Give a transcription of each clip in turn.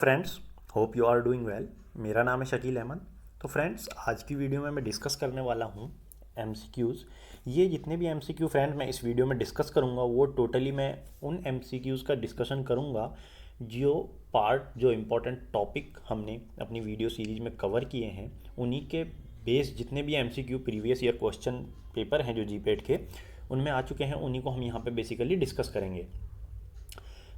Friends, hope you are doing well. मेरा नाम है शकील अहमद। तो फ्रेंड्स, आज की वीडियो में मैं डिस्कस करने वाला हूँ एमसीक्यूज़। ये जितने भी एमसीक्यू फ्रेंड मैं इस वीडियो में डिस्कस करूँगा वो टोटली मैं उन एमसीक्यूज़ का डिस्कशन करूँगा जो इम्पोर्टेंट टॉपिक हमने अपनी वीडियो सीरीज में कवर किए हैं उन्हीं के बेस जितने भी MCQ previous year question paper हैं जो जीपेट के उनमें आ चुके हैं उन्हीं को हम यहाँ पे बेसिकली डिस्कस करेंगे।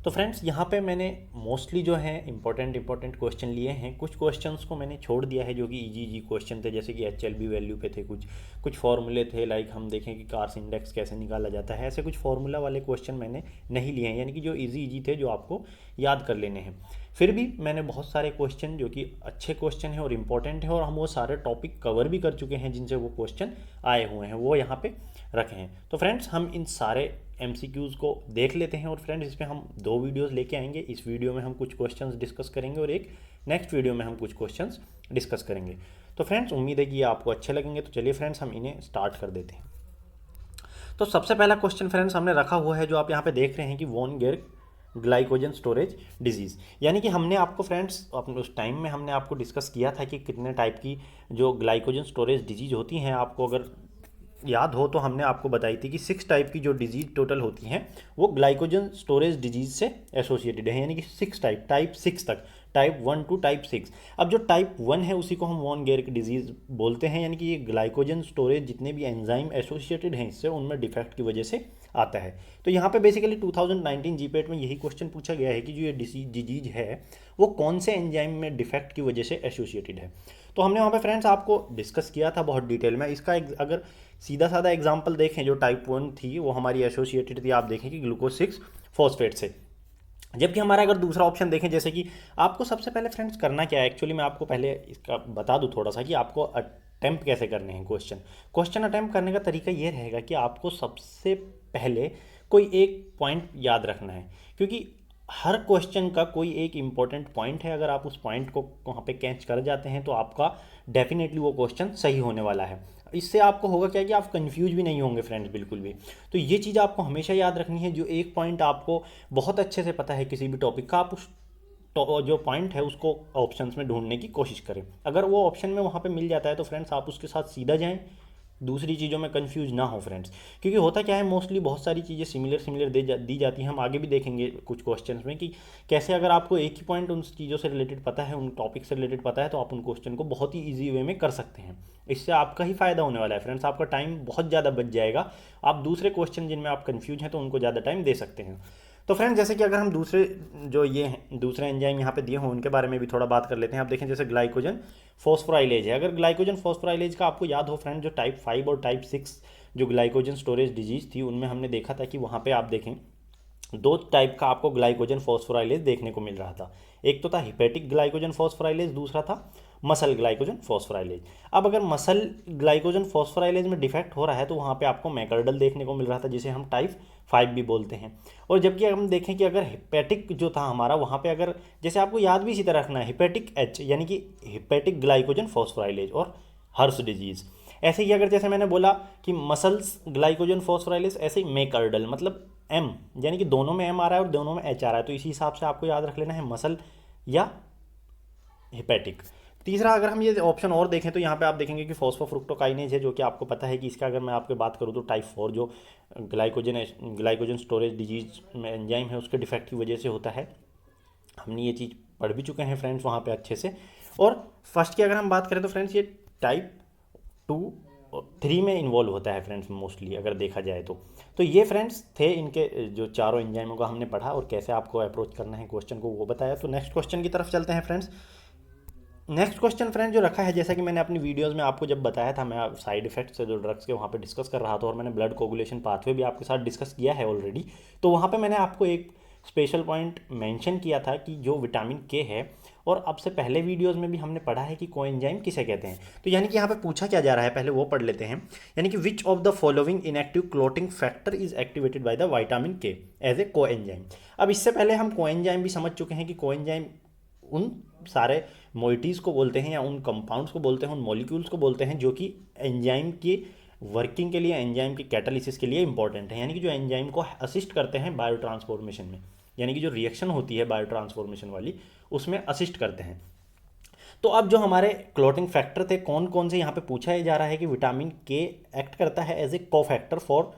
तो फ्रेंड्स, यहाँ पे मैंने मोस्टली जो है इंपॉर्टेंट क्वेश्चन लिए हैं। कुछ क्वेश्चंस को मैंने छोड़ दिया है जो कि इजी क्वेश्चन थे, जैसे कि एचएलबी वैल्यू पे थे, कुछ फॉर्मूले थे, लाइक हम देखें कि कार्स इंडेक्स कैसे निकाला जाता है। ऐसे कुछ फार्मूला वाले क्वेश्चन मैंने नहीं लिए हैं, यानी कि जो इजी थे जो आपको याद कर लेने हैं। फिर भी मैंने बहुत सारे क्वेश्चन जो कि अच्छे क्वेश्चन हैं और इम्पॉर्टेंट हैं और हम वो सारे टॉपिक कवर भी कर चुके हैं जिनसे वो क्वेश्चन आए हुए हैं, वो यहाँ पे रखे हैं। तो फ्रेंड्स, हम इन सारे एमसीक्यूज़ को देख लेते हैं और फ्रेंड्स इसमें हम दो वीडियोस लेके आएंगे। इस वीडियो में हम कुछ क्वेश्चंस डिस्कस करेंगे और एक नेक्स्ट वीडियो में हम कुछ क्वेश्चंस डिस्कस करेंगे। तो फ्रेंड्स, उम्मीद है कि ये आपको अच्छे लगेंगे। तो चलिए फ्रेंड्स, हम इन्हें स्टार्ट कर देते हैं। तो सबसे पहला क्वेश्चन फ्रेंड्स हमने रखा हुआ है जो आप यहाँ पे देख रहे हैं कि वॉन गेर ग्लाइकोजन स्टोरेज डिजीज़, यानी कि हमने आपको फ्रेंड्स अपने उस टाइम में हमने आपको डिस्कस किया था कि कितने टाइप की जो ग्लाइकोजन स्टोरेज डिजीज़ होती हैं। आपको अगर याद हो तो हमने आपको बताई थी कि 6 टाइप की जो डिजीज टोटल होती हैं वो ग्लाइकोजन स्टोरेज डिजीज से एसोसिएटेड है, यानी कि 6 टाइप 6 तक, टाइप 1 टू टाइप 6। अब जो टाइप 1 है उसी को हम वॉन गेरिक डिजीज बोलते हैं, यानी कि ये ग्लाइकोजन स्टोरेज जितने भी एंजाइम एसोसिएटेड हैं इससे उनमें डिफेक्ट की वजह से आता है। तो यहाँ पे बेसिकली 2019 जीपेट में यही क्वेश्चन पूछा गया है कि जो ये डिजीज है वो कौन से एंजाइम में डिफेक्ट की वजह से एसोसिएटेड है। तो हमने वहाँ पे फ्रेंड्स आपको डिस्कस किया था बहुत डिटेल में। इसका अगर सीधा साधा एग्जांपल देखें, जो टाइप 1 थी वो हमारी एसोसिएटेड थी, आप देखें कि ग्लूकोज 6 फॉस्फेट से। जबकि हमारा अगर दूसरा ऑप्शन देखें, जैसे कि आपको सबसे पहले फ्रेंड्स करना क्या है, एक्चुअली मैं आपको पहले इसका बता दूं थोड़ा सा कि आपको अटैम्प्ट कैसे करने हैं। क्वेश्चन अटैम्प्ट करने का तरीका ये रहेगा कि आपको सबसे पहले कोई एक पॉइंट याद रखना है, क्योंकि हर क्वेश्चन का कोई एक इंपॉर्टेंट पॉइंट है। अगर आप उस पॉइंट को वहाँ पे कैच कर जाते हैं तो आपका डेफिनेटली वो क्वेश्चन सही होने वाला है। इससे आपको होगा क्या कि आप कंफ्यूज भी नहीं होंगे फ्रेंड्स, बिल्कुल भी। तो ये चीज़ आपको हमेशा याद रखनी है। जो एक पॉइंट आपको बहुत अच्छे से पता है किसी भी टॉपिक का, आप उस जो पॉइंट है उसको ऑप्शंस में ढूंढने की कोशिश करें। अगर वो ऑप्शन में वहाँ पे मिल जाता है तो फ्रेंड्स आप उसके साथ सीधा जाएं, दूसरी चीज़ों में कंफ्यूज ना हो फ्रेंड्स। क्योंकि होता क्या है, मोस्टली बहुत सारी चीज़ें सिमिलर दी जाती हैं। हम आगे भी देखेंगे कुछ क्वेश्चंस में कि कैसे अगर आपको एक ही पॉइंट उन चीज़ों से रिलेटेड पता है, उन टॉपिक से रिलेटेड पता है, तो आप उन क्वेश्चन को बहुत ही ईजी वे में कर सकते हैं। इससे आपका ही फायदा होने वाला है फ्रेंड्स, आपका टाइम बहुत ज़्यादा बच जाएगा। आप दूसरे क्वेश्चन जिनमें आप कन्फ्यूज हैं तो उनको ज़्यादा टाइम दे सकते हैं। तो फ्रेंड्स, जैसे कि अगर हम दूसरे एंजाइम यहाँ पे दिए हों उनके बारे में भी थोड़ा बात कर लेते हैं। आप देखें जैसे ग्लाइकोजन फॉस्फोराइलेज है। अगर ग्लाइकोजन फॉस्फोराइलेज का आपको याद हो फ्रेंड, जो टाइप 5 और टाइप 6 जो ग्लाइकोजन स्टोरेज डिजीज थी उनमें हमने देखा था कि वहाँ पे आप देखें दो टाइप का आपको ग्लाइकोजन फॉस्फोराइलेज देखने को मिल रहा था। एक तो था हिपेटिक ग्लाइकोजन फॉस्फोराइलेज, दूसरा था मसल ग्लाइकोजन फॉस्फोराइलेज। अब अगर मसल ग्लाइकोजन फॉस्फोराइलेज में डिफेक्ट हो रहा है तो वहाँ पे आपको मैकर्डल देखने को मिल रहा था, जिसे हम टाइप 5 भी बोलते हैं। और जबकि हम देखें कि अगर हिपेटिक जो था हमारा, वहाँ पे अगर जैसे आपको याद भी इसी तरह रखना है, हिपेटिक एच यानी कि हिपेटिक ग्लाइकोजन फॉस्फोराइलेज और हर्स डिजीज़। ऐसे ही अगर जैसे मैंने बोला कि मसल्स ग्लाइकोजन फॉस्फोराइलेज, ऐसे ही मैकर्डल मतलब एम, यानी कि दोनों में एम आ रहा है और दोनों में एच आ रहा है, तो इसी हिसाब से आपको याद रख लेना है मसल या हिपेटिक। तीसरा अगर हम ये ऑप्शन और देखें तो यहाँ पे आप देखेंगे कि फॉस्फोफ्रुक्टोकाइनेज है, जो कि आपको पता है कि इसका अगर मैं आपको बात करूँ तो टाइप 4 जो ग्लाइकोजन स्टोरेज डिजीज में एंजाइम है उसके डिफेक्ट की वजह से होता है। हमने ये चीज़ पढ़ भी चुके हैं फ्रेंड्स वहाँ पे अच्छे से। और फर्स्ट की अगर हम बात करें तो फ्रेंड्स ये टाइप 2 3 में इन्वॉल्व होता है फ्रेंड्स मोस्टली अगर देखा जाए तो ये फ्रेंड्स थे इनके जो चारों एंजाइमों का हमने पढ़ा और कैसे आपको अप्रोच करना है क्वेश्चन को वो बताया। तो नेक्स्ट क्वेश्चन की तरफ चलते हैं फ्रेंड्स। नेक्स्ट क्वेश्चन फ्रेंड जो रखा है, जैसा कि मैंने अपनी वीडियोस में आपको जब बताया था, मैं साइड इफेक्ट्स से जो ड्रग्स के वहाँ पे डिस्कस कर रहा था और मैंने ब्लड कोगुलेशन पाथवे भी आपके साथ डिस्कस किया है ऑलरेडी। तो वहाँ पे मैंने आपको एक स्पेशल पॉइंट मेंशन किया था कि जो विटामिन के है, और अब से पहले वीडियोस में भी हमने पढ़ा है कि कोएंजाइम किसे कहते हैं। तो यानी कि यहाँ पे पूछा क्या जा रहा है, पहले वो पढ़ लेते हैं। यानी कि which of the following inactive clotting factor is activated by the vitamin के एज ए कोएंजाइम। अब इससे पहले हम कोएंजाइम भी समझ चुके हैं कि कोएंजाइम उन सारे मोइटीज़ को बोलते हैं या उन कंपाउंड्स को बोलते हैं, उन मॉलिक्यूल्स को बोलते हैं जो कि एंजाइम की वर्किंग के लिए, एंजाइम की कैटालिसिस के लिए इंपॉर्टेंट है, यानी कि जो एंजाइम को असिस्ट करते हैं बायो ट्रांसफॉर्मेशन में। यानी कि जो रिएक्शन होती है बायो ट्रांसफॉर्मेशन वाली, उसमें असिस्ट करते हैं। तो अब जो हमारे क्लॉटिंग फैक्टर थे, कौन कौन से यहाँ पे पूछा जा रहा है कि विटामिन के एक्ट करता है as a cofactor for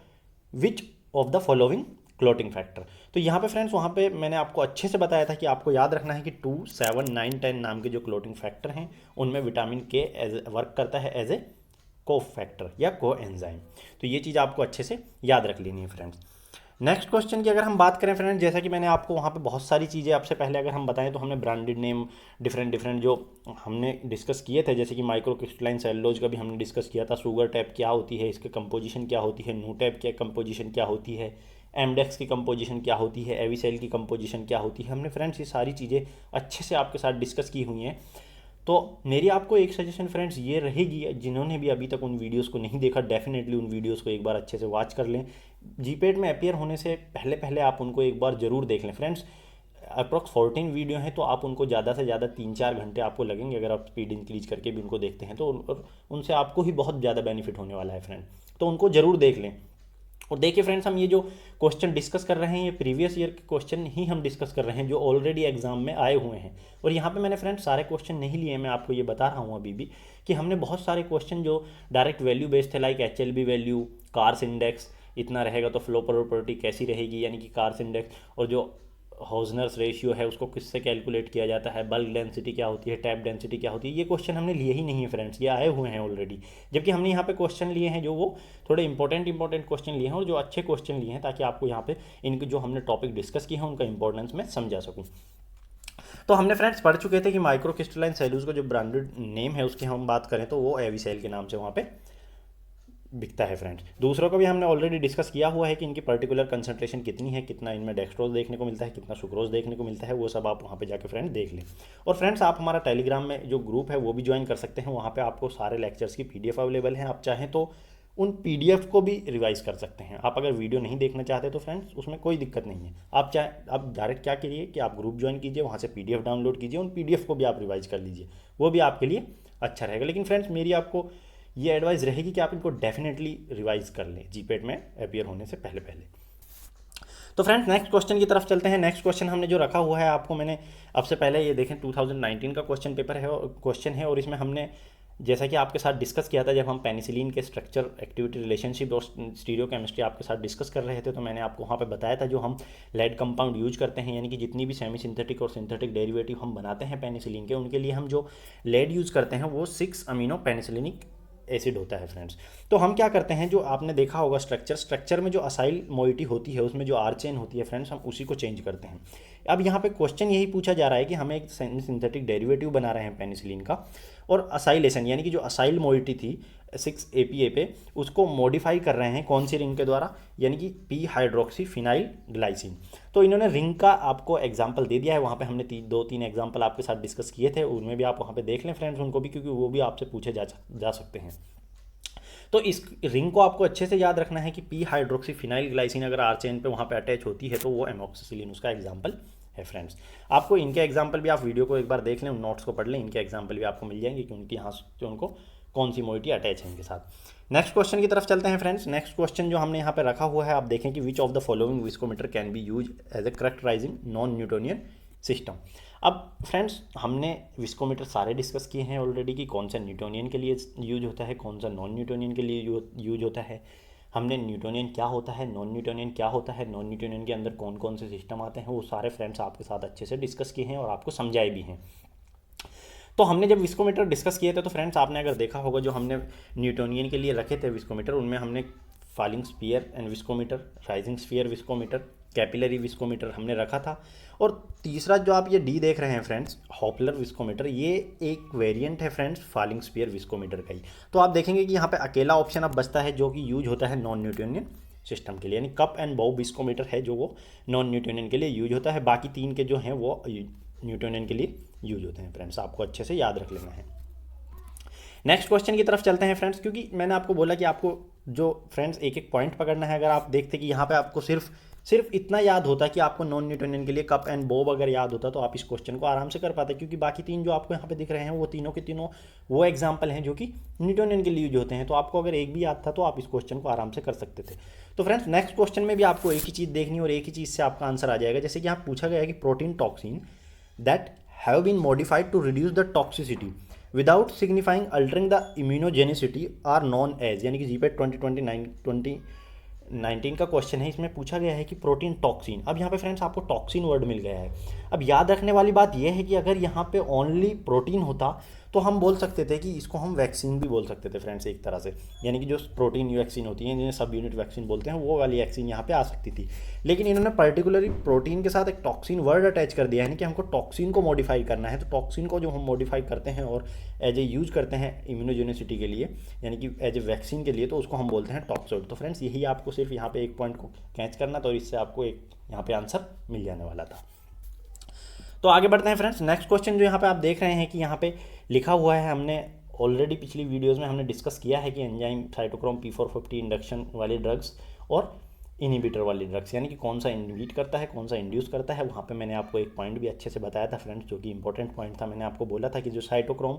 which of the following clotting factor. तो यहाँ पे फ्रेंड्स, वहाँ पे मैंने आपको अच्छे से बताया था कि आपको याद रखना है कि 2, 7, 9, 10 नाम के जो क्लॉटिंग फैक्टर हैं उनमें विटामिन के एज वर्क करता है एज ए को फैक्टर या को एंजाइम। तो ये चीज़ आपको अच्छे से याद रख लेनी है फ्रेंड्स। नेक्स्ट क्वेश्चन की अगर हम बात करें फ्रेंड्स, जैसा कि मैंने आपको वहाँ पे बहुत सारी चीज़ें आपसे पहले अगर हम बताएं तो हमने ब्रांडेड नेम डिफरेंट जो हमने डिस्कस किए थे, जैसे कि माइक्रो क्रिस्टलाइन सेलुलोज का भी हमने डिस्कस किया था, शुगर टैप क्या होती है, इसके कंपोजिशन क्या होती है, नू टैप की कंपोजिशन क्या होती है, एमडेक्स की कंपोजिशन क्या होती है, एविसेल की कंपोजिशन क्या होती है, हमने फ्रेंड्स ये सारी चीज़ें अच्छे से आपके साथ डिस्कस की हुई हैं। तो मेरी आपको एक सजेशन फ्रेंड्स ये रहेगी, जिन्होंने भी अभी तक उन वीडियोस को नहीं देखा, डेफिनेटली उन वीडियोस को एक बार अच्छे से वॉच कर लें। जीपेट में अपीयर होने से पहले पहले आप उनको एक बार ज़रूर देख लें फ्रेंड्स। अप्रॉक्स 14 वीडियो हैं, तो आप उनको ज़्यादा से ज़्यादा 3-4 घंटे आपको लगेंगे अगर आप स्पीड इंक्रीज करके भी उनको देखते हैं तो, उनसे आपको ही बहुत ज़्यादा बेनिफिट होने वाला है फ्रेंड। तो उनको ज़रूर देख लें। और देखिए फ्रेंड्स, हम ये जो क्वेश्चन डिस्कस कर रहे हैं ये प्रीवियस ईयर के क्वेश्चन ही हम डिस्कस कर रहे हैं जो ऑलरेडी एग्जाम में आए हुए हैं। और यहाँ पे मैंने फ्रेंड्स सारे क्वेश्चन नहीं लिए, मैं आपको ये बता रहा हूँ अभी भी कि हमने बहुत सारे क्वेश्चन जो डायरेक्ट वैल्यू बेस्ड थे, like HLB value, cars index इतना रहेगा तो फ्लो प्रॉपर्टी कैसी रहेगी, यानी कि कार्स इंडेक्स, और जो हॉजनर्स रेशियो है उसको किससे कैलकुलेट किया जाता है, बल्क डेंसिटी क्या होती है, टैप डेंसिटी क्या होती है, ये क्वेश्चन हमने लिए ही नहीं है फ्रेंड्स, ये आए हुए हैं ऑलरेडी। जबकि हमने यहाँ पे क्वेश्चन लिए हैं जो वो थोड़े इंपॉर्टेंट क्वेश्चन लिए हैं और जो अच्छे क्वेश्चन लिए हैं, ताकि आपको यहाँ पे इनके जो हमने टॉपिक डिस्कस किए हैं उनका इंपॉर्टेंस मैं समझा सकूँ। तो हमने फ्रेंड्स पढ़ चुके थे कि माइक्रो क्रिस्टलाइन सेलुलोज का जो ब्रांडेड नेम है उसकी हम बात करें तो वो एविसेल के नाम से वहाँ पे बिकता है फ्रेंड्स। दूसरों को भी हमने ऑलरेडी डिस्कस किया हुआ है कि इनकी पर्टिकुलर कंसंट्रेशन कितनी है, कितना इनमें डेक्सट्रोज देखने को मिलता है, कितना सुक्रोज देखने को मिलता है, वो सब आप वहाँ पे जाके फ्रेंड देख लें। और फ्रेंड्स, आप हमारा टेलीग्राम में जो ग्रुप है वो भी ज्वाइन कर सकते हैं, वहाँ पे आपको सारे लेक्चर्स की PDF अवेलेबल है। आप चाहें तो उन PDF को भी रिवाइज कर सकते हैं। आप अगर वीडियो नहीं देखना चाहते तो फ्रेंड्स उसमें कोई दिक्कत नहीं है, आप डायरेक्ट क्या करिए कि आप ग्रुप ज्वाइन कीजिए, वहाँ से PDF डाउनलोड कीजिए, उन PDF को भी आप रिवाइज कर लीजिए, वो भी आपके लिए अच्छा रहेगा। लेकिन फ्रेंड्स, मेरी आपको ये एडवाइस रहेगी कि आप इनको डेफिनेटली रिवाइज कर लें जीपेट में अपीयर होने से पहले पहले। तो फ्रेंड्स, नेक्स्ट क्वेश्चन की तरफ चलते हैं। नेक्स्ट क्वेश्चन हमने जो रखा हुआ है, आपको मैंने अब से पहले ये देखें 2019 का क्वेश्चन पेपर है, क्वेश्चन है, और इसमें हमने जैसा कि आपके साथ डिस्कस किया था जब हम पेनिसिलिन के स्ट्रक्चर, एक्टिविटी, रिलेशनशिप और स्टीरियोकेमिस्ट्री आपके साथ डिस्कस कर रहे थे, तो मैंने आपको वहाँ पे बताया था जो हम लेड कंपाउंड यूज करते हैं, यानी कि जितनी भी सेमी सिंथेटिक और सिंथेटिक डेरिवेटिव हम बनाते हैं पेनिसिलिन के, उनके लिए हम जो लेड यूज करते हैं वो 6 अमीनो पेनिसिलिनिक एसिड होता है फ्रेंड्स। तो हम क्या करते हैं, जो आपने देखा होगा स्ट्रक्चर में जो असाइल मोइटी होती है उसमें जो आर चेन होती है फ्रेंड्स, हम उसी को चेंज करते हैं। अब यहाँ पे क्वेश्चन यही पूछा जा रहा है कि हमें एक सिंथेटिक डेरिवेटिव बना रहे हैं पेनिसिलिन का, और असाइलेशन यानी कि जो असाइल मोइटी थी 6-APA पे, उसको मॉडिफाई कर रहे हैं कौन सी रिंग के द्वारा, यानी कि पी हाइड्रोक्सी फिनाइल ग्लाइसिन। तो इन्होंने रिंग का आपको एग्जांपल दे दिया है, वहाँ पे हमने 2-3 एग्जांपल आपके साथ डिस्कस किए थे, उनमें भी आप वहाँ पे देख लें फ्रेंड्स उनको भी, क्योंकि वो भी आपसे पूछे जा सकते हैं। तो इस रिंग को आपको अच्छे से याद रखना है कि पी हाइड्रोक्सी फिनाइल ग्लाइसिन अगर आर चेन पे वहाँ पे अटैच होती है तो वो एमोक्सिसिलिन उसका एग्जाम्पल है फ्रेंड्स। आपको इनके एग्जाम्पल भी, आप वीडियो को एक बार देख लें, उन नोट्स को पढ़ लें, इनके एग्जाम्पल भी आपको मिल जाएंगे कि उनकी यहाँ से उनको कौन सी मोइटी अटैच है इनके साथ। नेक्स्ट क्वेश्चन की तरफ चलते हैं फ्रेंड्स। नेक्स्ट क्वेश्चन जो हमने यहाँ पे रखा हुआ है, आप देखें कि which of the following viscometer can be use as a characterising non Newtonian system. अब फ्रेंड्स, हमने विस्कोमीटर सारे डिस्कस किए हैं ऑलरेडी कि कौन सा न्यूटोनियन के लिए यूज होता है, कौन सा नॉन न्यूटोनियन के लिए यूज होता है। हमने न्यूटोनियन क्या होता है, नॉन न्यूटोनियन क्या होता है, नॉन न्यूटोनियन के अंदर कौन कौन से सिस्टम आते हैं, वो सारे फ्रेंड्स आपके साथ अच्छे से डिस्कस किए हैं और आपको समझाए भी हैं। तो हमने जब विस्कोमीटर डिस्कस किए थे तो फ्रेंड्स आपने अगर देखा होगा जो हमने न्यूटोनियन के लिए रखे थे विस्कोमीटर, उनमें हमने falling sphere and viscometer, rising sphere viscometer, capillary viscometer हमने रखा था। और तीसरा जो आप ये डी देख रहे हैं फ्रेंड्स, हॉपलर विस्कोमीटर, ये एक वेरिएंट है फ्रेंड्स फॉलिंग स्फीयर विस्कोमीटर का ही। तो आप देखेंगे कि यहाँ पे अकेला ऑप्शन अब बचता है जो कि यूज होता है नॉन न्यूटोनियन सिस्टम के लिए, यानी कप एंड बाउ विस्कोमीटर है जो वो नॉन न्यूटोनियन के लिए यूज होता है। बाकी 3 के जो हैं वो न्यूटोनियन के लिए यूज होते हैं फ्रेंड्स, आपको अच्छे से याद रख लेना है। नेक्स्ट क्वेश्चन की तरफ चलते हैं फ्रेंड्स, क्योंकि मैंने आपको बोला कि आपको जो फ्रेंड्स एक एक पॉइंट पकड़ना है। अगर आप देखते कि यहाँ पे आपको सिर्फ सिर्फ इतना याद होता कि आपको नॉन न्यूटोनियन के लिए कप एंड बॉब अगर याद होता तो आप इस क्वेश्चन को आराम से कर पाते, क्योंकि बाकी तीन जो आपको यहाँ पे दिख रहे हैं वो तीनों के तीनों वो एग्जाम्पल हैं जो कि न्यूटोनियन के लिए यूज होते हैं। तो आपको अगर एक भी याद था तो आप इस क्वेश्चन को आराम से कर सकते थे। तो फ्रेंड्स नेक्स्ट क्वेश्चन में भी आपको एक ही चीज़ देखनी और एक ही चीज़ से आपका आंसर आ जाएगा। जैसे कि यहाँ पूछा गया है कि protein toxin that have been modified to reduce the toxicity without signifying altering the immunogenicity are known as, यानी कि जीपेट 2019 का क्वेश्चन है। इसमें पूछा गया है कि प्रोटीन टॉक्सिन, अब यहाँ पे फ्रेंड्स आपको टॉक्सिन वर्ड मिल गया है। अब याद रखने वाली बात यह है कि अगर यहाँ पे ओनली प्रोटीन होता तो हम बोल सकते थे कि इसको हम वैक्सीन भी बोल सकते थे फ्रेंड्स एक तरह से, यानी कि जो प्रोटीन वैक्सीन होती है जिन्हें सब यूनिट वैक्सीन बोलते हैं वो वाली वैक्सीन यहाँ पे आ सकती थी। लेकिन इन्होंने पर्टिकुलरली प्रोटीन के साथ एक टॉक्सिन वर्ड अटैच कर दिया है, यानी कि हमको टॉक्सिन को मॉडिफाई करना है। तो टॉक्सिन को जो हम मॉडिफाई करते हैं और एज ए यूज करते हैं इम्यूनोजेनिसिटी के लिए, यानी कि एज ए वैक्सीन के लिए, तो उसको हम बोलते हैं टॉक्सोइड। तो फ्रेंड्स यही आपको सिर्फ यहाँ पे एक पॉइंट को कैच करना था और इससे आपको एक यहाँ पे आंसर मिल जाने वाला था। तो आगे बढ़ते हैं फ्रेंड्स। नेक्स्ट क्वेश्चन जो यहाँ पे आप देख रहे हैं कि यहाँ पे लिखा हुआ है, हमने ऑलरेडी पिछली वीडियोस में हमने डिस्कस किया है कि एंजाइम साइटोक्रोम P450 इंडक्शन वाली ड्रग्स और इनहिबिटर वाली ड्रग्स, यानी कि कौन सा इनहिबिट करता है कौन सा इंड्यूस करता है। वहाँ पे मैंने आपको एक पॉइंट भी अच्छे से बताया था फ्रेंड्स, जो कि इंपॉर्टेंट पॉइंट था। मैंने आपको बोला था कि जो साइटोक्रोम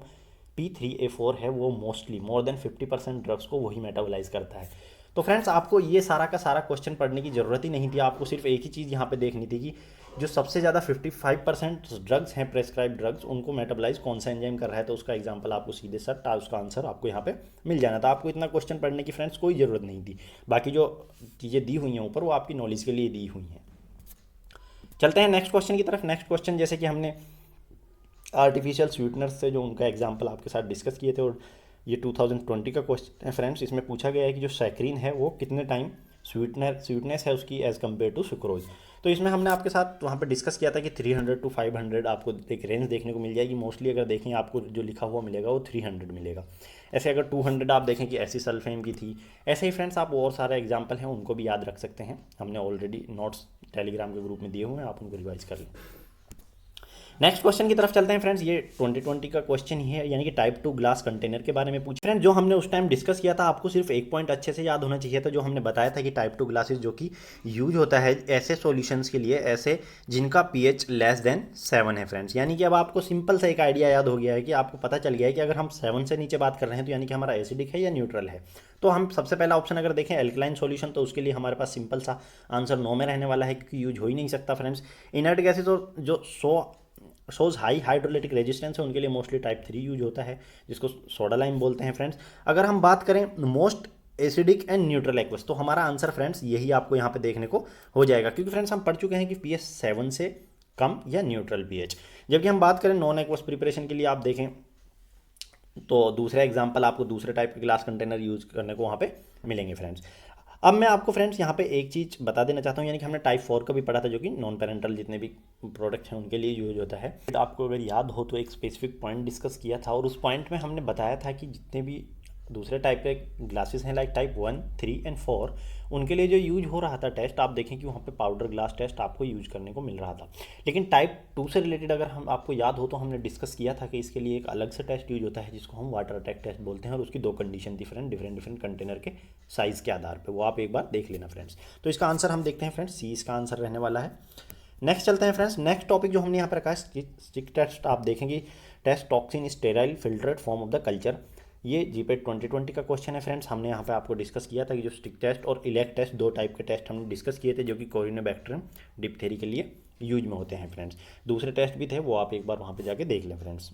P3A4 है वो मोस्टली मोर देन 50% ड्रग्स को वही मेटाबोलाइज करता है। तो फ्रेंड्स आपको ये सारा का सारा क्वेश्चन पढ़ने की ज़रूरत ही नहीं थी, आपको सिर्फ एक ही चीज़ यहाँ पे देखनी थी कि जो सबसे ज़्यादा 55% ड्रग्स हैं प्रेस्क्राइब ड्रग्स, उनको मेटाबोलाइज कौन सा एंजाइम कर रहा है। तो उसका एग्जांपल आपको सीधे सट उसका आंसर आपको यहाँ पे मिल जाना था। आपको इतना क्वेश्चन पढ़ने की फ्रेंड्स कोई ज़रूरत नहीं थी, बाकी जो चीज़ें दी हुई हैं ऊपर वो आपकी नॉलेज के लिए दी हुई हैं। चलते हैं नेक्स्ट क्वेश्चन की तरफ। नेक्स्ट क्वेश्चन जैसे कि हमने आर्टिफिशियल स्वीटनर्स से जो उनका एग्जाम्पल आपके साथ डिस्कस किए थे, और ये 2020 का क्वेश्चन है फ्रेंड्स। इसमें पूछा गया है कि जो सैक्रीन है वो कितने टाइम स्वीटनेस है उसकी एज़ कम्पेयर टू सुक्रोज। तो इसमें हमने आपके साथ वहाँ पे डिस्कस किया था कि 300 to 500 आपको एक रेंज देखने को मिल जाएगी। मोस्टली अगर देखें आपको जो लिखा हुआ मिलेगा वो 300 मिलेगा। ऐसे अगर 200 आप देखें कि ऐसी सल्फेम की थी, ऐसे ही फ्रेंड्स आप और सारे एग्जाम्पल हैं उनको भी याद रख सकते हैं। हमने ऑलरेडी नोट्स टेलीग्राम के ग्रुप में दिए हुए हैं, आप उनको रिवाइज कर लें। नेक्स्ट क्वेश्चन की तरफ चलते हैं फ्रेंड्स। ये 2020 का क्वेश्चन ही है, यानी कि टाइप 2 ग्लास कंटेनर के बारे में पूछा। फ्रेंड्स जो हमने उस टाइम डिस्कस किया था, आपको सिर्फ एक पॉइंट अच्छे से याद होना चाहिए था, जो हमने बताया था कि टाइप 2 ग्लासेस जो कि यूज होता है ऐसे सॉल्यूशंस के लिए, ऐसे जिनका pH लेस देन 7 है फ्रेंड्स। यानी कि अब आपको सिंपल सा एक आइडिया याद हो गया है कि आपको पता चल गया है कि अगर हम 7 से नीचे बात कर रहे हैं तो यानी कि हमारा एसिडिक है या न्यूट्रल है। तो हम सबसे पहला ऑप्शन अगर देखें एल्कलाइन सॉल्यूशन, तो उसके लिए हमारे पास सिंपल सा आंसर 9 में रहने वाला है, क्योंकि यूज हो ही नहीं सकता फ्रेंड्स। इनर्ट गैसेज और जो सोज हाई हाइड्रोलिटिक रेजिस्टेंस है उनके लिए मोस्टली टाइप 3 यूज होता है, जिसको सोडा लाइम बोलते हैं फ्रेंड्स। अगर हम बात करें most acidic and neutral aqueous, तो हमारा आंसर फ्रेंड्स यही आपको यहाँ पे देखने को हो जाएगा, क्योंकि फ्रेंड्स हम पढ़ चुके हैं कि pH 7 से कम या न्यूट्रल pH। जबकि हम बात करें नॉन एक्वस प्रिपरेशन के लिए, आप देखें तो दूसरा एग्जाम्पल आपको दूसरे टाइप के ग्लास कंटेनर यूज करने को वहाँ पे मिलेंगे फ्रेंड्स। अब मैं आपको फ्रेंड्स यहाँ पे एक चीज़ बता देना चाहता हूँ, यानी कि हमने टाइप 4 का भी पढ़ा था, जो कि नॉन पेरेंटल जितने भी प्रोडक्ट्स हैं उनके लिए यूज होता है। आपको अगर याद हो तो एक स्पेसिफिक पॉइंट डिस्कस किया था, और उस पॉइंट में हमने बताया था कि जितने भी दूसरे टाइप के ग्लासेस हैं लाइक टाइप 1, 3 एंड 4, उनके लिए जो यूज हो रहा था टेस्ट, आप देखें कि वहाँ पे पाउडर ग्लास टेस्ट आपको यूज करने को मिल रहा था। लेकिन टाइप 2 से रिलेटेड अगर हम आपको याद हो तो हमने डिस्कस किया था कि इसके लिए एक अलग से टेस्ट यूज होता है जिसको हम वाटर अटैक टेस्ट बोलते हैं, और उसकी 2 कंडीशन थी फ्रेंड, डिफरेंट कंटेनर के साइज़ के आधार पर। वो आप एक बार देख लेना फ्रेंड्स। तो इसका आंसर हम देखते हैं फ्रेंड्स, सी इसका आंसर रहने वाला है। नेक्स्ट चलते हैं फ्रेंड्स। नेक्स्ट टॉपिक जो हमने यहाँ पर रखा है स्टिक टेस्ट। आप देखेंगे test toxin sterile filtered form of the culture. ये जीपेट 2020 का क्वेश्चन है फ्रेंड्स। हमने यहाँ पे आपको डिस्कस किया था कि जो स्टिक टेस्ट और इलेक्ट टेस्ट 2 टाइप के टेस्ट हमने डिस्कस किए थे, जो कि कोरिनोबैक्टीरियम डिप्थेरी के लिए यूज में होते हैं फ्रेंड्स। दूसरे टेस्ट भी थे, वो आप एक बार वहाँ पे जाके देख लें फ्रेंड्स।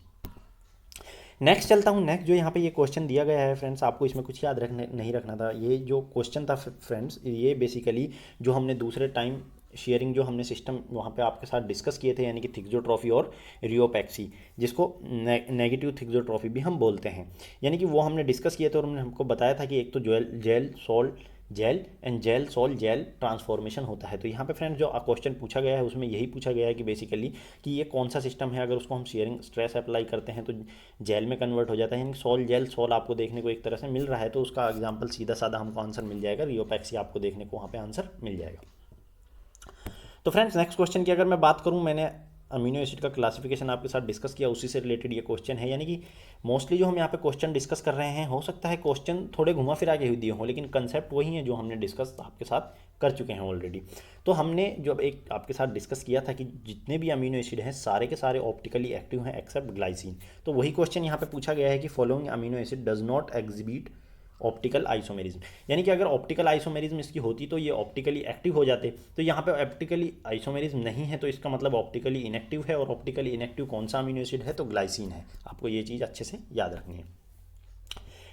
नेक्स्ट चलता हूँ। नेक्स्ट जो यहाँ पे ये क्वेश्चन दिया गया है फ्रेंड्स, आपको इसमें कुछ याद नहीं रखना था। ये जो क्वेश्चन था फ्रेंड्स, ये बेसिकली जो हमने दूसरे टाइम शेयरिंग जो हमने सिस्टम वहाँ पे आपके साथ डिस्कस किए थे, यानी कि थिक्सोट्रॉफी और रियोपैक्सी, जिसको नेगेटिव थिक्सोट्रॉफी भी हम बोलते हैं, यानी कि वो हमने डिस्कस किए थे। और हमने हमको बताया था कि एक तो gel sol gel and gel sol gel transformation होता है। तो यहाँ पे फ्रेंड्स जो क्वेश्चन पूछा गया है उसमें यही पूछा गया है कि बेसिकली कि ये कौन सा सिस्टम है, अगर उसको हम शेयरिंग स्ट्रेस अप्लाई करते हैं तो जेल में कन्वर्ट हो जाता है, यानी सोल जेल सोल आपको देखने को एक तरह से मिल रहा है। तो उसका एग्जाम्पल सीधा साधा हमको आंसर मिल जाएगा, रियोपैक्सी आपको देखने को वहाँ पर आंसर मिल जाएगा। तो फ्रेंड्स नेक्स्ट क्वेश्चन की अगर मैं बात करूं, मैंने अमीनो एसिड का क्लासिफिकेशन आपके साथ डिस्कस किया, उसी से रिलेटेड ये क्वेश्चन है। यानी कि मोस्टली जो हम यहाँ पे क्वेश्चन डिस्कस कर रहे हैं, हो सकता है क्वेश्चन थोड़े घुमा फिरा के दिए हों, लेकिन कंसेप्ट वही है जो हमने डिस्कस आपके साथ कर चुके हैं ऑलरेडी। तो हमने जो एक आपके साथ डिस्कस किया था कि जितने भी अमीनो एसिड हैं सारे के सारे ऑप्टिकली एक्टिव हैं एक्सेप्ट ग्लाइसिन। तो वही क्वेश्चन यहाँ पे पूछा गया है कि following amino acid does not exhibit optical isomerism, यानी कि अगर ऑप्टिकल आइसोमेरिज्म इसकी होती तो ये ऑप्टिकली एक्टिव हो जाते। तो यहाँ पे ऑप्टिकली आइसोमेरिज्म नहीं है, तो इसका मतलब ऑप्टिकली इनएक्टिव है, और ऑप्टिकली इनएक्टिव कौन सा अमीनो एसिड है, तो ग्लाइसिन है। आपको ये चीज़ अच्छे से याद रखनी है।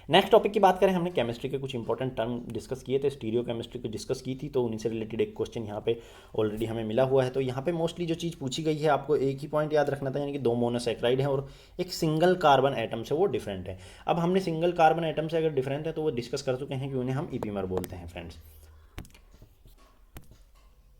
नेक्स्ट टॉपिक की बात करें, हमने केमिस्ट्री के कुछ इंपॉर्टेंट टर्म डिस्कस किए थे, स्टीरियो केमिस्ट्री को डिस्कस की थी, तो उन्हीं से रिलेटेड एक क्वेश्चन यहाँ पे ऑलरेडी हमें मिला हुआ है। तो यहाँ पे मोस्टली जो चीज़ पूछी गई है, आपको एक ही पॉइंट याद रखना था, यानी कि 2 मोनोसैकेराइड है और एक सिंगल कार्बन एटम से वो डिफरेंट है। अब हमने सिंगल कार्बन एटम से अगर डिफरेंट है तो वो डिस्कस कर चुके हैं कि उन्हें हम इपीमर बोलते हैं फ्रेंड्स।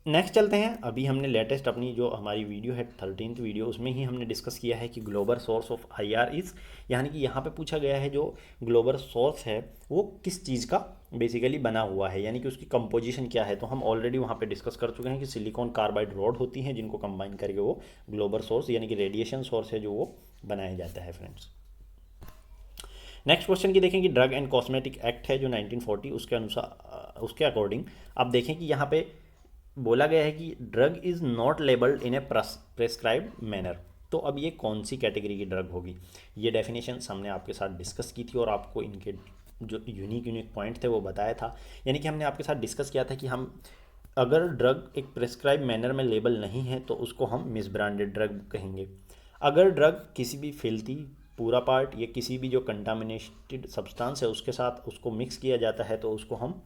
नेक्स्ट चलते हैं, अभी हमने लेटेस्ट अपनी जो हमारी वीडियो है 13th वीडियो, उसमें ही हमने डिस्कस किया है कि global source of IR is, यानी कि यहाँ पे पूछा गया है जो ग्लोबल सोर्स है वो किस चीज़ का बेसिकली बना हुआ है, यानी कि उसकी कंपोजिशन क्या है। तो हम ऑलरेडी वहाँ पे डिस्कस कर चुके हैं कि सिलिकॉन कार्बाइड रॉड होती हैं जिनको कंबाइन करके वो ग्लोबल सोर्स यानी कि रेडिएशन सोर्स है जो वो बनाया जाता है फ्रेंड्स। नेक्स्ट क्वेश्चन की देखें कि ड्रग एंड कॉस्मेटिक एक्ट है जो 1940, उसके अनुसार उसके अकॉर्डिंग आप देखें कि यहाँ पे बोला गया है कि drug is not labelled in A prescribed manner. तो अब ये कौन सी कैटेगरी की ड्रग होगी, ये डेफिनेशन हमने आपके साथ डिस्कस की थी और आपको इनके जो यूनिक पॉइंट थे वो बताया था। यानी कि हमने आपके साथ डिस्कस किया था कि हम अगर ड्रग एक प्रेस्क्राइब मैनर में लेबल नहीं है तो उसको हम मिसब्रांडेड ड्रग कहेंगे। अगर ड्रग किसी भी फिल्थी पूरा पार्ट या किसी भी जो कंटामिनेटेड सब्सटेंस है उसके साथ उसको मिक्स किया जाता है तो उसको हम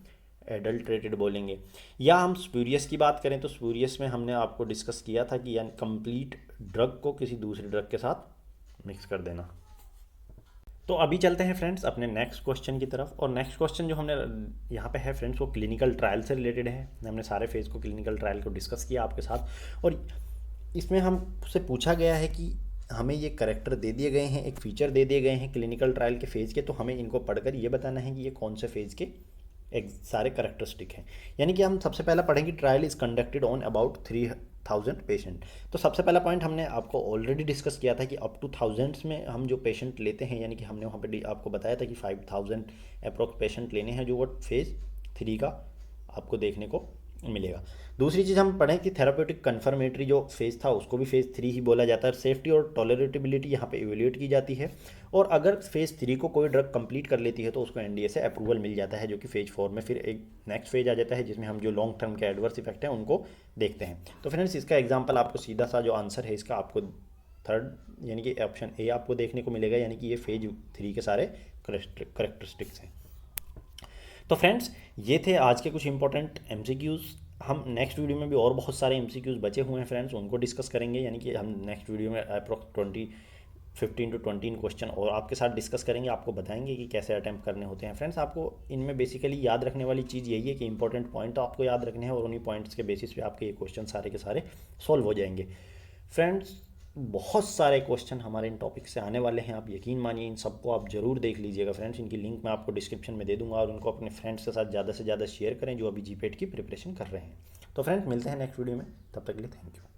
एडल्ट्रेटेड बोलेंगे। या हम स्पूरियस की बात करें तो स्पूरियस में हमने आपको डिस्कस किया था कि यानी कंप्लीट ड्रग को किसी दूसरे ड्रग के साथ मिक्स कर देना। तो अभी चलते हैं फ्रेंड्स अपने नेक्स्ट क्वेश्चन की तरफ, और नेक्स्ट क्वेश्चन जो हमने यहाँ पे है फ्रेंड्स वो क्लिनिकल ट्रायल से रिलेटेड है। हमने सारे फेज़ को क्लिनिकल ट्रायल को डिस्कस किया आपके साथ, और इसमें हमसे पूछा गया है कि हमें ये करैक्टर दे दिए गए हैं, एक फीचर दे दिए गए हैं क्लिनिकल ट्रायल के फेज़ के, तो हमें इनको पढ़कर ये बताना है कि ये कौन से फेज़ के एक सारे करैक्टरिस्टिक हैं। यानी कि हम सबसे पहला पढ़ेंगे trial is conducted on about 3000 patient. तो सबसे पहला पॉइंट हमने आपको ऑलरेडी डिस्कस किया था कि अप टू थाउजेंड्स में हम जो पेशेंट लेते हैं, यानी कि हमने वहाँ पे आपको बताया था कि 5000 अप्रोक्स पेशेंट लेने हैं जो वो फेज़ 3 का आपको देखने को मिलेगा। दूसरी चीज़ हम पढ़ें कि थेरापेटिक कन्फर्मेटरी जो फेज़ था उसको भी फेज़ 3 ही बोला जाता है। सेफ्टी और टॉलरेटिबिलिटी यहाँ पे इवेल्यूएट की जाती है, और अगर फेज़ 3 को कोई ड्रग कंप्लीट कर लेती है तो उसको एनडीए से अप्रूवल मिल जाता है, जो कि फेज़ 4 में फिर एक नेक्स्ट फेज आ जाता है जिसमें हम जो लॉन्ग टर्म के एडवर्स इफेक्ट हैं उनको देखते हैं। तो फ्रेंड्स इसका एग्जाम्पल आपको सीधा सा जो आंसर है इसका आपको थर्ड यानी कि ऑप्शन ए आपको देखने को मिलेगा, यानी कि ये फेज 3 के सारे करेक्टरिस्टिक्स हैं। तो फ्रेंड्स ये थे आज के कुछ इंपॉर्टेंट एमसीक्यूज़। हम नेक्स्ट वीडियो में भी और बहुत सारे एमसीक्यूज़ बचे हुए हैं फ्रेंड्स, उनको डिस्कस करेंगे। यानी कि हम नेक्स्ट वीडियो में अप्रॉक्स 15 to 20 क्वेश्चन और आपके साथ डिस्कस करेंगे, आपको बताएंगे कि कैसे अटैम्प्ट करने होते हैं। फ्रेंड्स आपको इनमें बेसिकली याद रखने वाली चीज़ यही है कि इंपॉर्टेंट पॉइंट तो आपको याद रखने हैं और उन्हीं पॉइंट्स के बेसिस पे आपके ये क्वेश्चन सारे के सारे सॉल्व हो जाएंगे। फ्रेंड्स बहुत सारे क्वेश्चन हमारे इन टॉपिक से आने वाले हैं, आप यकीन मानिए इन सबको आप जरूर देख लीजिएगा फ्रेंड्स। इनकी लिंक मैं आपको डिस्क्रिप्शन में दे दूंगा और उनको अपने फ्रेंड्स के साथ ज़्यादा से ज़्यादा शेयर करें जो अभी जीपेट की प्रिपरेशन कर रहे हैं। तो फ्रेंड्स मिलते हैं नेक्स्ट वीडियो में, तब तक के लिए थैंक यू।